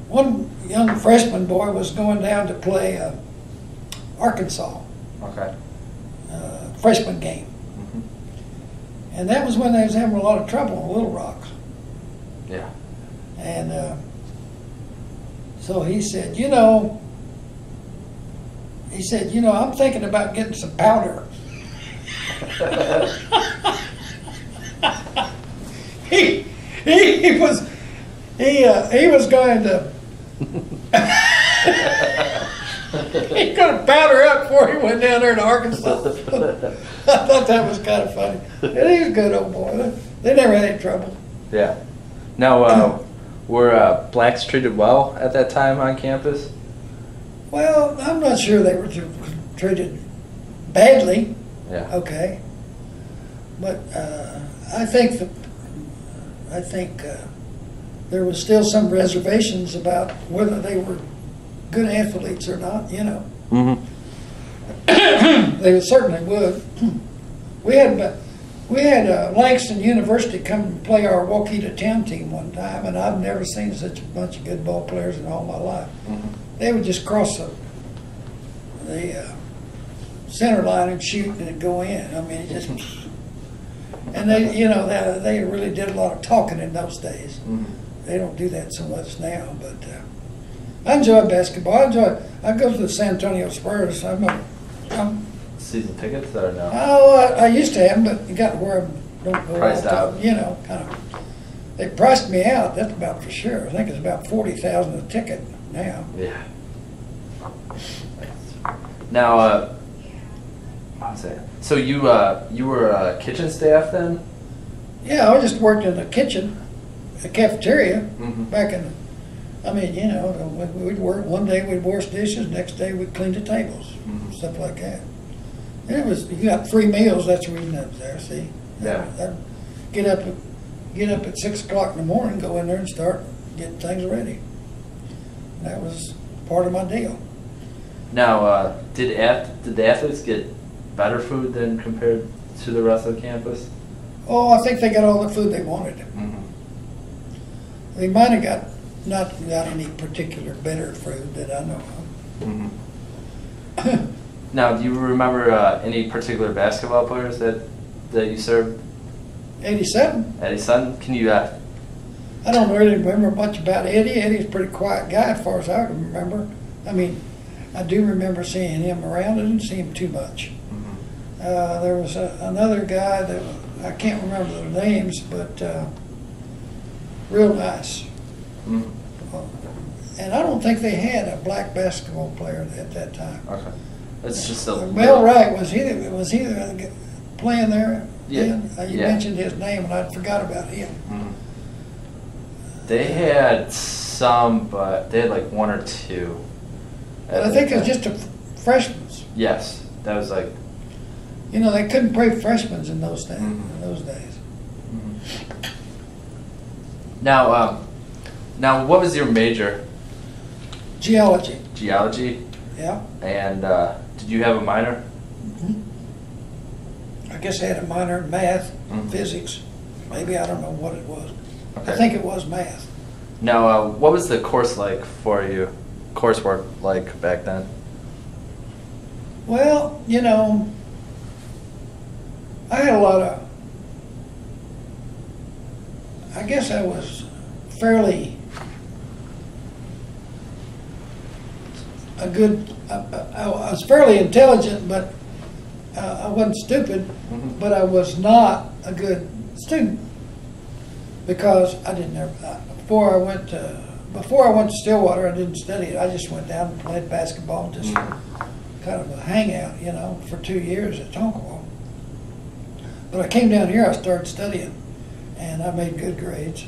one young freshman boy was going down to play Arkansas. Okay. Freshman game. Mm-hmm. And that was when they was having a lot of trouble in Little Rock. Yeah. And so he said, I'm thinking about getting some powder. he was going to he could powder up before he went down there to Arkansas. I thought that was kind of funny. And he's a good old boy. They never had any trouble. Yeah. Now, were blacks treated well at that time on campus? Well, I'm not sure they were treated badly. Yeah. Okay. But I think there was still some reservations about whether they were good athletes or not. Mm-hmm. They certainly would. We had Langston University come and play our Waukeeta Town team one time, and I've never seen such a bunch of good ball players in all my life. Mm-hmm. They would just cross the center line and shoot and it'd go in. I mean, it just. And they really did a lot of talking in those days. Mm-hmm. They don't do that so much now, but I enjoy basketball. I go to the San Antonio Spurs. I'm Season tickets or no? I used to have them, but you got to where I don't go Priced all the time, out. kind of. They priced me out. That's about for sure. I think it's about $40,000 a ticket now. Yeah. Now, I'll say. So you were kitchen staff then? Yeah, I just worked in the kitchen, the cafeteria, Mm-hmm. back in. We'd work one day. We'd wash dishes. Next day we'd clean the tables, Mm-hmm. stuff like that. And you got 3 meals. That's the reason I was there. See, Yeah. I'd get up at 6 o'clock in the morning, go in there and start getting things ready. That was part of my deal. Now, did the athletes get better food than compared to the rest of the campus? Oh, I think they got all the food they wanted. Mm-hmm. They might have got not got any particular bitter fruit that I know of. Mm-hmm. Now, do you remember any particular basketball players that you served? 87. Eddie Sutton? Can you? I don't really remember much about Eddie. Eddie's a pretty quiet guy as far as I can remember. I mean, I do remember seeing him around. I didn't see him too much. Mm-hmm. There was another guy that I can't remember their names, but real nice. Mm-hmm. And I don't think they had a black basketball player at that time. Okay. It's just a Mel Wright, was he playing there? Yeah. You mentioned his name, and I forgot about him. Mm-hmm. They had some, but they had like one or two. I think it was just a freshmen. Yes, that was like. You know, they couldn't play freshmen in those days. Mm-hmm. In those days. Mm-hmm. Now, what was your major? Geology. Geology. Yeah. And did you have a minor? Mm-hmm. I guess I had a minor in math, Mm-hmm. physics. Maybe, I don't know what it was. Okay. I think it was math. Now, what was the course like for you? Coursework like back then? Well, you know, I had a lot of. I guess I was fairly I was fairly intelligent, but I wasn't stupid, Mm-hmm. but I was not a good student because I didn't ever, before I went to Stillwater, I didn't study it. I just went down and played basketball, just kind of a hangout, you know, for 2 years at Tonkawa. But I came down here, I started studying, and I made good grades.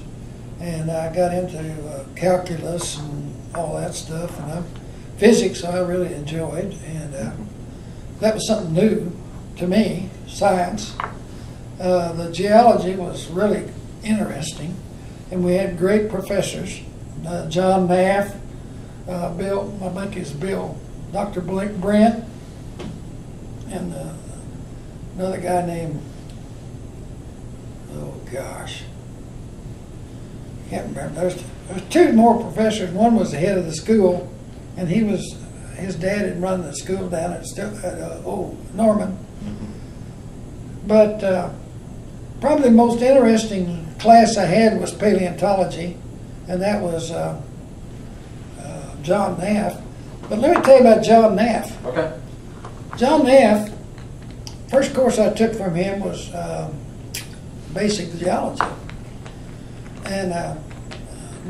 And I got into calculus and all that stuff, and physics I really enjoyed, and that was something new to me, science. The geology was really interesting, and we had great professors. John Naff, Bill, I think it's Bill, Dr. Blake Brent, and another guy named, oh gosh, I can't remember. There's two more professors. One was the head of the school, and his dad had run the school down at Norman. But probably the most interesting class I had was paleontology, and that was John Naff. But let me tell you about John Naff. Okay. John Naff, first course I took from him was basic geology. And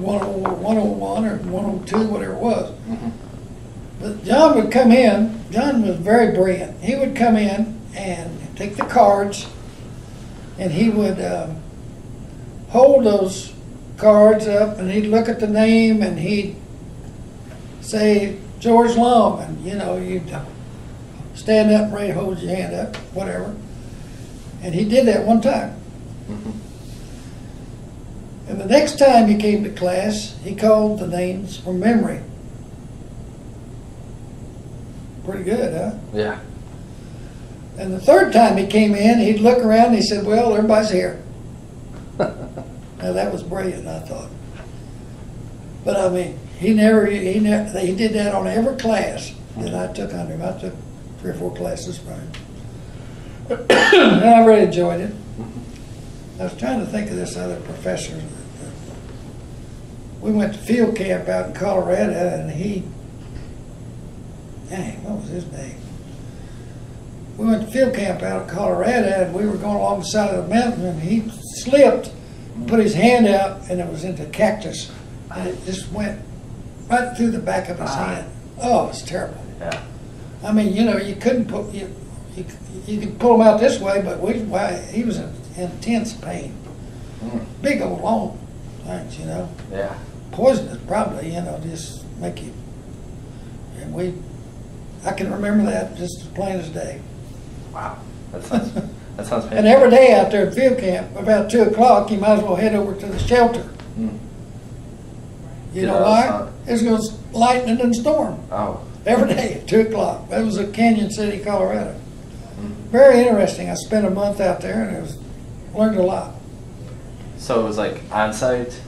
101 or 102, whatever it was. Mm-hmm. But John would come in, John was very brilliant. He would come in and take the cards, and he would hold those cards up, and he'd look at the name, and he'd say, George Long, and you know, you'd stand up, right, hold your hand up, whatever. And he did that one time. Mm-hmm. And the next time he came to class, he called the names from memory. Pretty good, huh? Yeah. And the third time he came in, he'd look around and he said, well, everybody's here. Now that was brilliant, I thought. But I mean, he did that on every class that I took under him. I took 3 or 4 classes from him. And I really enjoyed it. I was trying to think of this other professor. We went to field camp out in Colorado, and what was his name? We went to field camp out in Colorado, and we were going along the side of the mountain, and he slipped, put his hand out, and it was into cactus, and it just went right through the back of his hand. Oh, it was terrible. Yeah. I mean, you know, you couldn't put you could pull him out this way, but he was in intense pain. Big old long things, you know. Yeah. Poisonous, probably, you know, just make you. And I can remember that just as plain as day. Wow. That sounds fantastic. And every day out there at field camp, about 2 o'clock, you might as well head over to the shelter. Mm. You know why? It's going to lightning and storm. Oh. Every day at 2 o'clock. That was at Canyon City, Colorado. Mm. Very interesting. I spent a month out there, and learned a lot. So it was like on-site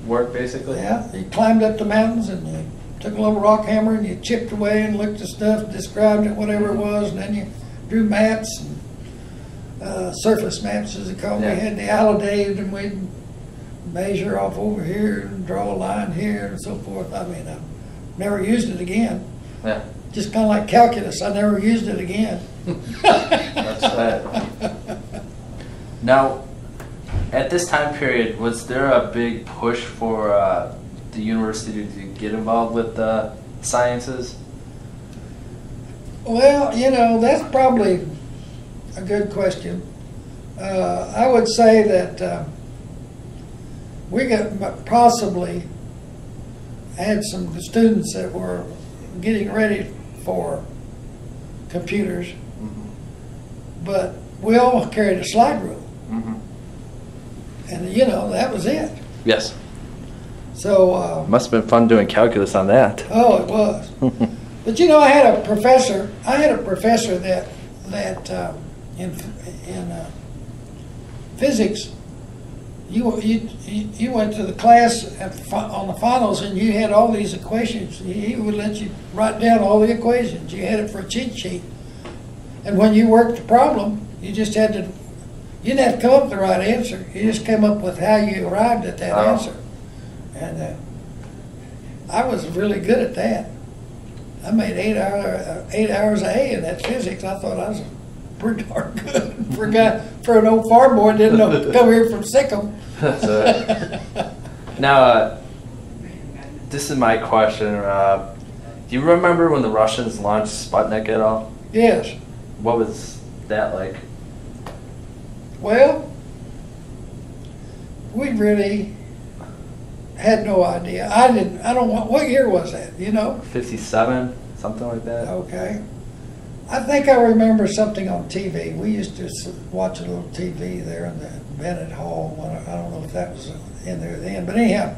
work, basically? Yeah, you climbed up the mountains and you took a little rock hammer and you chipped away and looked at stuff, described it, whatever it was, and then you drew maps, and, surface maps as they call them. Yeah. We had the alidade, and we'd measure off over here and draw a line here and so forth. I mean, I never used it again. Yeah. Just kind of like calculus, I never used it again. That's right. Now, at this time period, was there a big push for the university to get involved with the sciences? Well, you know, that's probably a good question. I would say that we got possibly had some students that were getting ready for computers, but we all carried a slide rule. And, you know, that was it. Yes. So Must have been fun doing calculus on that. oh, it was. But you know, I had a professor that in physics, you went to the class on the finals and you had all these equations. He would let you write down all the equations. You had it for a cheat sheet, and when you worked the problem, you just had to. You didn't have to come up with the right answer. You just came up with how you arrived at that answer. And I was really good at that. I made 8 hours a day in that physics. I thought I was pretty darn good for an old farm boy didn't know come here from Sikkim. Now, this is my question. Do you remember when the Russians launched Sputnik at all? Yes. What was that like? Well, we really had no idea. I don't know, what year was that, you know? 57, something like that. Okay. I think I remember something on TV. We used to watch a little TV there in the Bennett Hall. I don't know if that was in there then, but anyhow,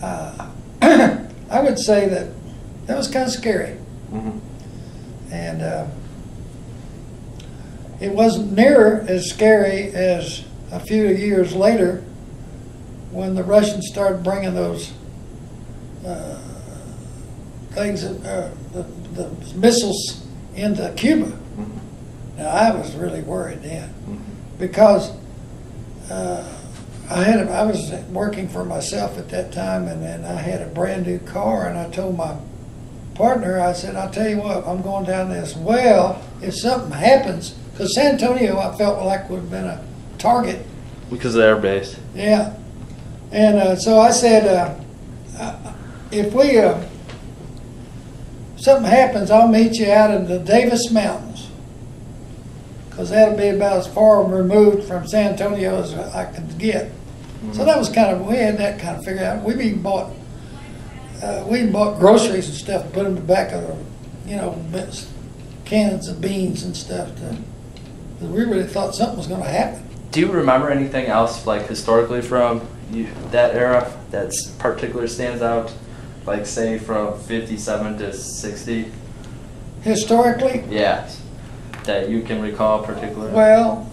I would say that was kind of scary. And it wasn't near as scary as a few years later when the Russians started bringing those things, the missiles into Cuba. Now, I was really worried then because I was working for myself at that time, and I had a brand new car, and I told my partner, I said, I'll tell you what, I'm going down this well. If something happens, because San Antonio, I felt like would have been a target. Because of the air base. Yeah. And so I said, if something happens, I'll meet you out in the Davis Mountains, because that'll be about as far removed from San Antonio as I could get. So that was we had that kind of figured out. We even bought groceries and stuff, put them in the back of the, cans of beans and stuff. We really thought something was going to happen. Do you remember anything else, like historically from that era, that particularly stands out? Like, say, from 57 to 60? Historically? Yeah, that you can recall particularly? Well,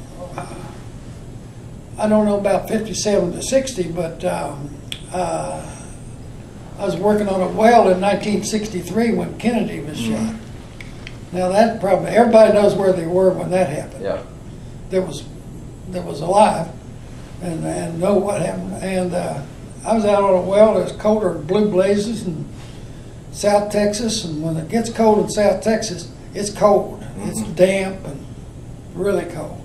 I don't know about 57 to 60, but I was working on a well in 1963 when Kennedy was shot. Now, that probably, everybody knows where they were when that happened. Yeah. That was alive and know what happened. And I was out on a well that was colder than blue blazes in South Texas. And when it gets cold in South Texas, it's cold. It's damp and really cold.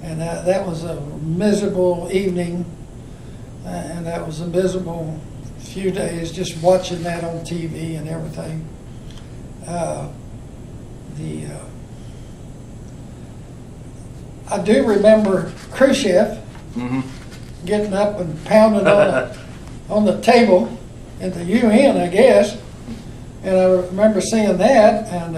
And that was a miserable evening. And that was a miserable few days just watching that on TV and everything. I do remember Khrushchev getting up and pounding on the table at the UN, I guess, and I remember seeing that. And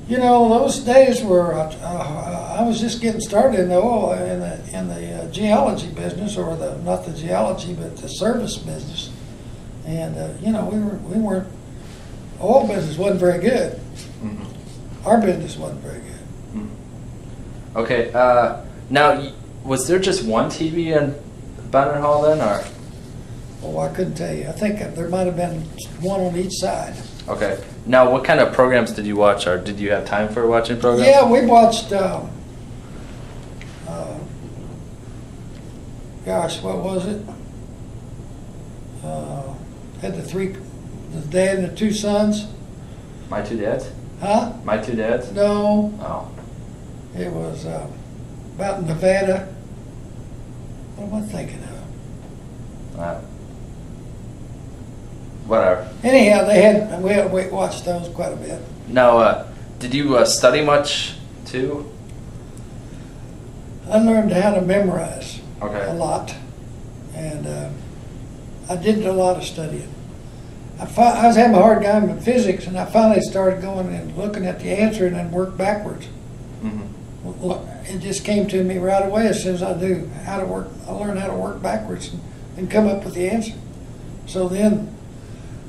those days were I was just getting started in the geology business, or not the geology but the service business, and we weren't. Oil business wasn't very good. Our business wasn't very good. Okay. Now, was there just one TV Bennett Hall then, or? Oh, I couldn't tell you. I think there might have been one on each side. Okay. Now, what kind of programs did you watch, or did you have time for watching programs? Yeah, we watched, gosh, what was it? Had the dad and the two sons. My Two Dads? Huh? My Two Dads? No, Oh. it was about Nevada. What am I thinking of? Whatever. Anyhow, we watched those quite a bit. Now, did you study much too? I learned how to memorize Okay. a lot, and I did a lot of studying. I was having a hard time with physics, and I finally started going and looking at the answer and then worked backwards. Mm-hmm. It just came to me right away as soon as I knew how to work. I learned how to work backwards and come up with the answer. So then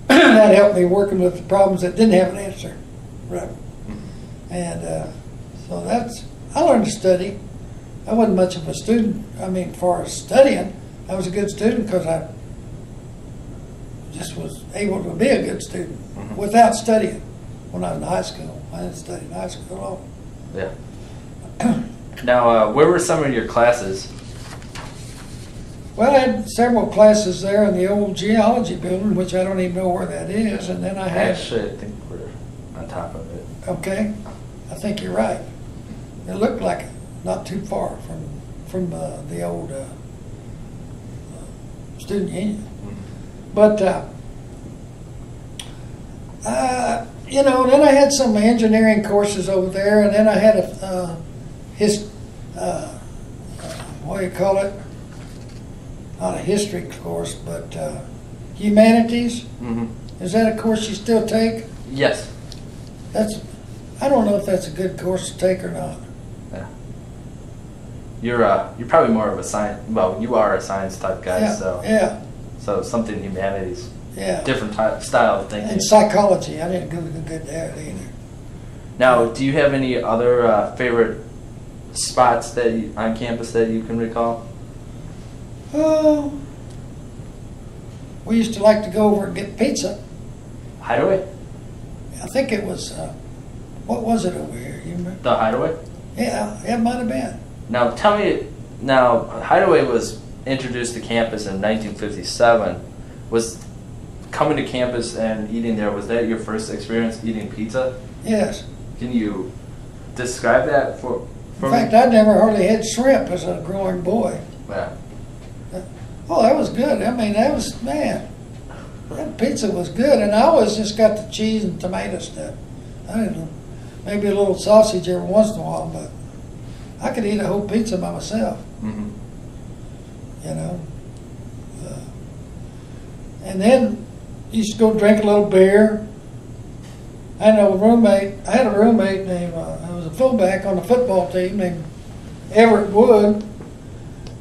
that helped me working with the problems that didn't have an answer. Right. Mm-hmm. And so I learned to study. I wasn't much of a student. I mean, as far as studying, I was a good student because I just was able to be a good student without studying when I was in high school. I didn't study in high school at all. Yeah. Now, where were some of your classes? Well, I had several classes there in the old geology building, which I don't even know where that is. And then I had... Actually, I think we're on top of it. Okay. I think you're right. It looked like it, not too far from the old student union. But, then I had some engineering courses over there, and then I had what do you call it? Not a history course, but humanities. Mm-hmm. Is that a course you still take? Yes. I don't know if that's a good course to take or not. Yeah. You're probably more of a science. Well, you are a science type guy, Yeah. so. Yeah. So something humanities. Yeah. Different style of thinking. And psychology. I didn't go good there either. Now, do you have any other favorite spots on campus that you can recall? Oh, we used to like to go over and get pizza. Hideaway? I think it was, what was it over here? You remember? The Hideaway? Yeah, it might have been. Now, tell me, Hideaway was introduced to campus in 1957. Was coming to campus and eating there, was that your first experience eating pizza? Yes. Can you describe that for In me? fact, I'd never hardly had shrimp as a growing boy. Yeah. Oh, that was good. I mean, that pizza was good. And I always just got the cheese and tomato stuff. I didn't know, maybe a little sausage every once in a while, but I could eat a whole pizza by myself. Mm-hmm. You know. And then used to go drink a little beer. I had a roommate named, who was a fullback on the football team named Everett Wood.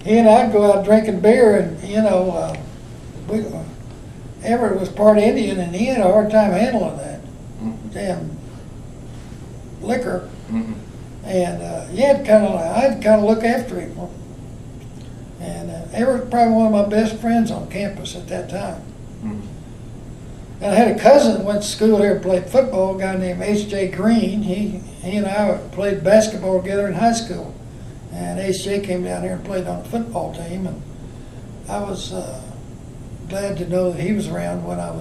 He and I'd go out drinking beer, and Everett was part Indian, and he had a hard time handling that damn liquor. Mm-hmm. And I'd kind of look after him. And Everett was probably one of my best friends on campus at that time. Mm-hmm. And I had a cousin that went to school here and played football, a guy named H.J. Green. He and I played basketball together in high school. And H.J. came down here and played on the football team. And I was glad to know that he was around when I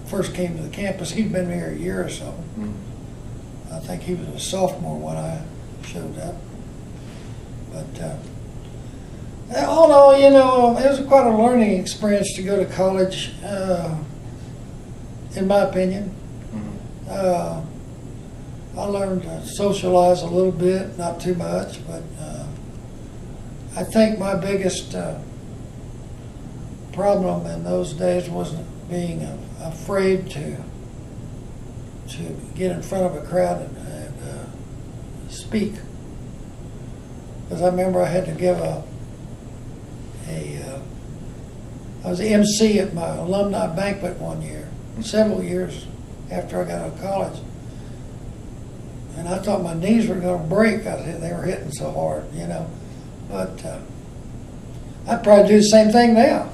first came to the campus. He'd been here a year or so. Mm-hmm. I think he was a sophomore when I showed up. But all in all, it was quite a learning experience to go to college, in my opinion. Mm-hmm. I learned to socialize a little bit, not too much, but I think my biggest problem in those days was being afraid to get in front of a crowd and speak. Because I remember I had to give I was the MC at my alumni banquet one year, several years after I got out of college. And I thought my knees were going to break. They were hitting so hard, But I'd probably do the same thing now.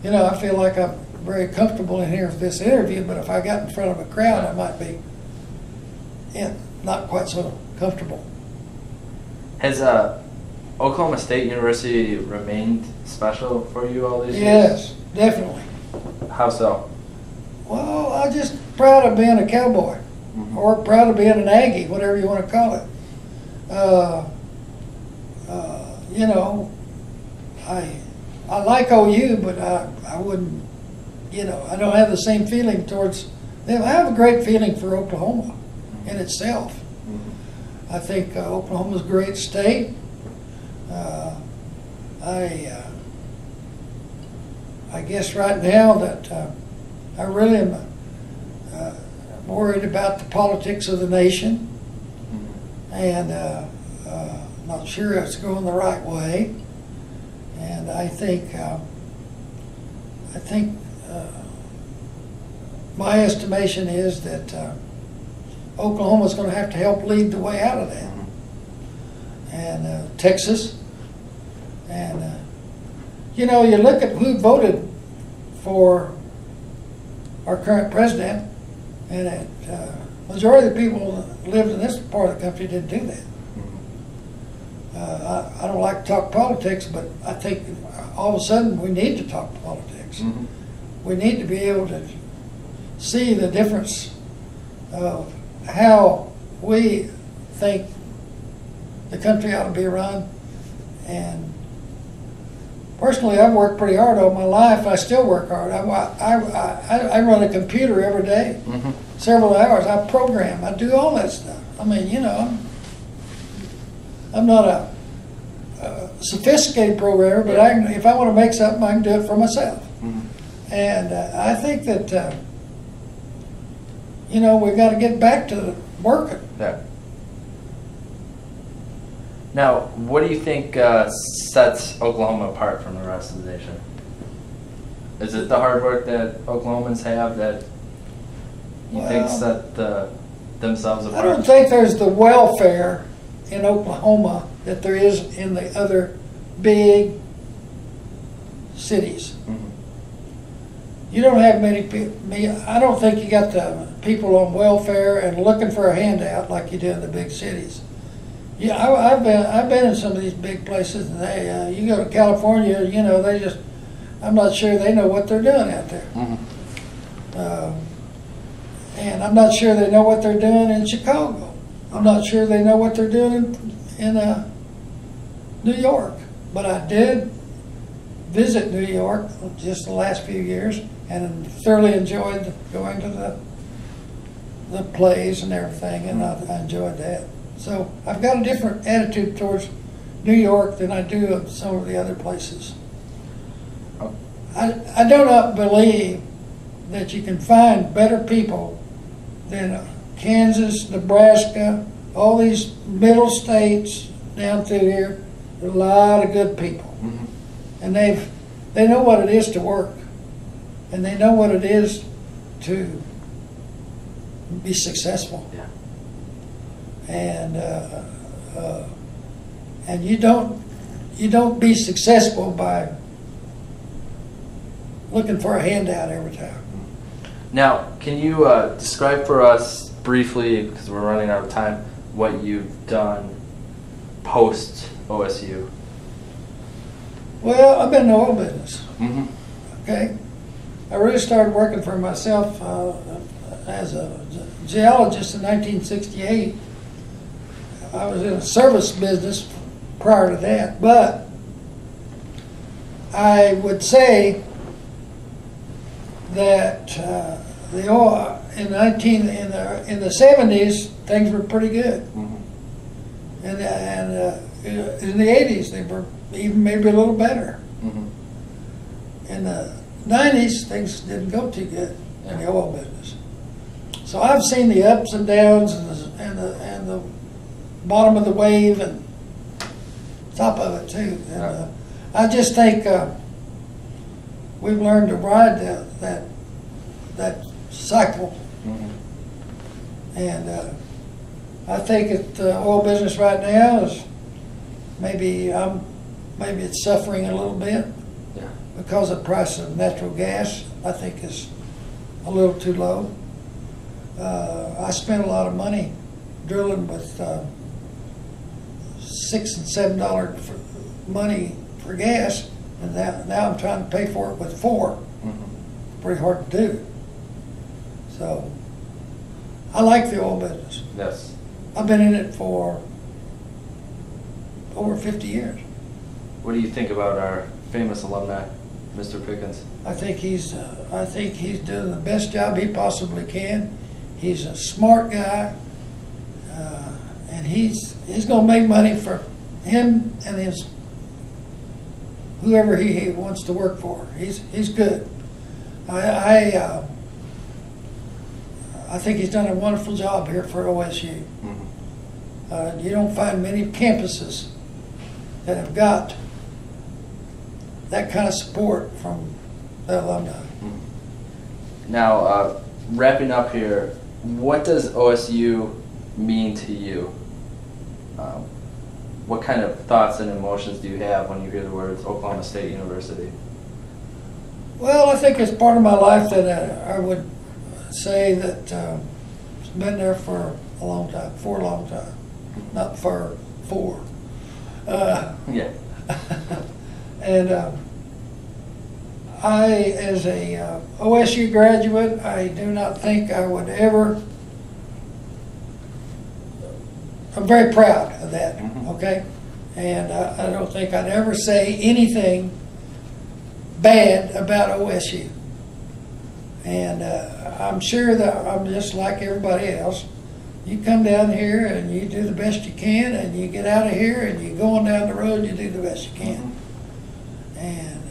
You know, I feel like I'm very comfortable in here for this interview, but if I got in front of a crowd, I might be not quite so comfortable. Has Oklahoma State University remained special for you all these years? Yes, definitely. How so? Well, I'm just proud of being a cowboy, or proud of being an Aggie, whatever you want to call it. You know, I like OU, but I wouldn't, you know, I don't have the same feeling towards them. I have a great feeling for Oklahoma in itself. I think Oklahoma's a great state. I guess right now that I really am worried about the politics of the nation, and not sure it's going the right way. And I think my estimation is that Oklahoma's going to have to help lead the way out of that, and Texas, and you know, you look at who voted for our current president, and majority of the people that lived in this part of the country didn't do that. I don't like to talk politics, but I think all of a sudden we need to talk politics. We need to be able to see the difference of how we think the country ought to be run. And personally, I've worked pretty hard all my life. I still work hard. I run a computer every day, several hours. I program. I do all that stuff. I mean, you know, I'm not a sophisticated programmer, but if I want to make something, I can do it for myself. And I think that, you know, we've got to get back to working. Yeah. Now, what do you think sets Oklahoma apart from the rest of the nation? Is it the hard work that Oklahomans have that you think set themselves apart? I don't think there's the welfare in Oklahoma that there is in the other big cities. You don't have many people. I don't think you got the people on welfare and looking for a handout like you do in the big cities. Yeah, I've been in some of these big places, and you go to California, you know, I'm not sure they know what they're doing out there. And I'm not sure they know what they're doing in Chicago. I'm not sure they know what they're doing in New York. But I did visit New York just the last few years, and thoroughly enjoyed going to the plays and everything, and I enjoyed that. So I've got a different attitude towards New York than I do of some of the other places. I do not believe that you can find better people than Kansas, Nebraska, all these middle states down through here. There are a lot of good people, and they know what it is to work, and they know what it is to be successful. Yeah. And you don't be successful by looking for a handout every time. Now, can you describe for us briefly, because we're running out of time, what you've done post OSU? Well, I've been in the oil business. Okay, I really started working for myself as a geologist in 1968. I was in a service business prior to that, but I would say that the oil in the 70s things were pretty good, and in the 80s they were even maybe a little better. In the 90s things didn't go too good in the oil business. So I've seen the ups and downs and the bottom of the wave and top of it too. And I just think we've learned to ride that cycle. And I think the oil business right now is maybe I'm maybe it's suffering a little bit Yeah. because the price of natural gas, I think, is a little too low. I spent a lot of money drilling with $6 and $7 for money for gas, and now I'm trying to pay for it with $4. Pretty hard to do. So I like the oil business. Yes. I've been in it for over 50 years. What do you think about our famous alumni, Mr. Pickens? I think he's doing the best job he possibly can. He's a smart guy, and he's going to make money for him and his whoever he wants to work for. He's good. I think he's done a wonderful job here for OSU. You don't find many campuses that have got that kind of support from the alumni. Now, wrapping up here, what does OSU mean to you? What kind of thoughts and emotions do you have when you hear the words Oklahoma State University? Well, I think it's part of my life that I would say that it's been there for a long time, not for 4. Yeah. And I, as a OSU graduate, I do not think I would ever. I'm very proud of that. Okay, and I don't think I'd ever say anything bad about OSU. And I'm sure that I'm just like everybody else. You come down here and you do the best you can, and you get out of here and you go on down the road and you do the best you can. And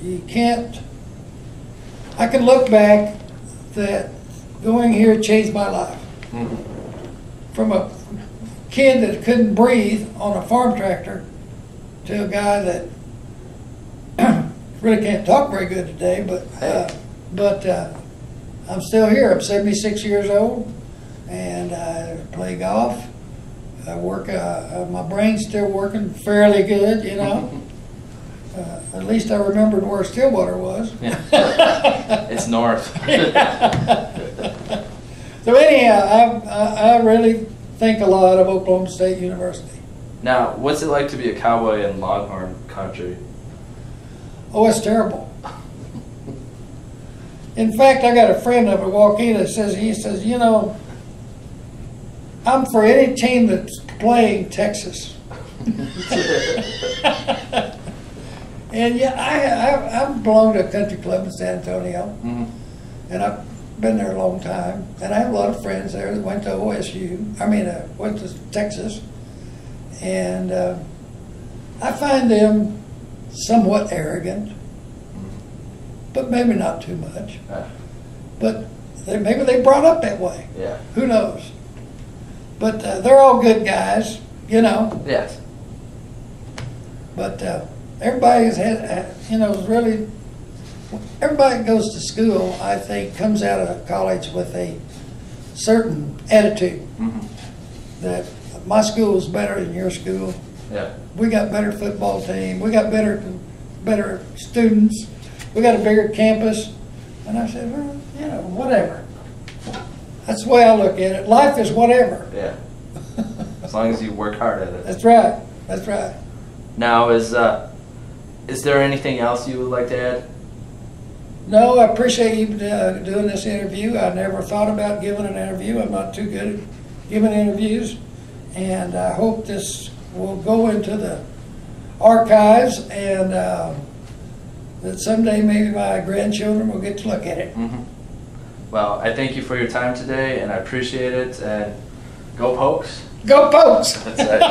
you can't. I can look back that going here changed my life. From a kid that couldn't breathe on a farm tractor to a guy that really can't talk very good today, but I'm still here. I'm 76 years old, and I play golf. I work. My brain's still working fairly good, you know. At least I remembered where Stillwater was. Yeah. It's north. So anyhow, I really think a lot of Oklahoma State University. Now, what's it like to be a cowboy in Longhorn country? Oh, it's terrible. In fact, I got a friend up at Waukeeta that says, you know, I'm for any team that's playing Texas. And yeah, I belong to a country club in San Antonio, and I've been there a long time, and I have a lot of friends there that went to OSU. Went to Texas, and I find them somewhat arrogant, but maybe not too much. But maybe they brought up that way. Yeah. Who knows? But they're all good guys, you know. Yes. But everybody has had, really. Everybody that goes to school, I think, comes out of college with a certain attitude that my school is better than your school. Yeah. We got better football team. We got better students. We got a bigger campus. And I said, well, whatever. That's the way I look at it. Life is whatever. Yeah. As long as you work hard at it. That's right. That's right. Now, is there anything else you would like to add? No, I appreciate you doing this interview. I never thought about giving an interview. I'm not too good at giving interviews. And I hope this will go into the archives, and that someday maybe my grandchildren will get to look at it. Well, I thank you for your time today, and I appreciate it. And go Pokes! Go Pokes! That's it.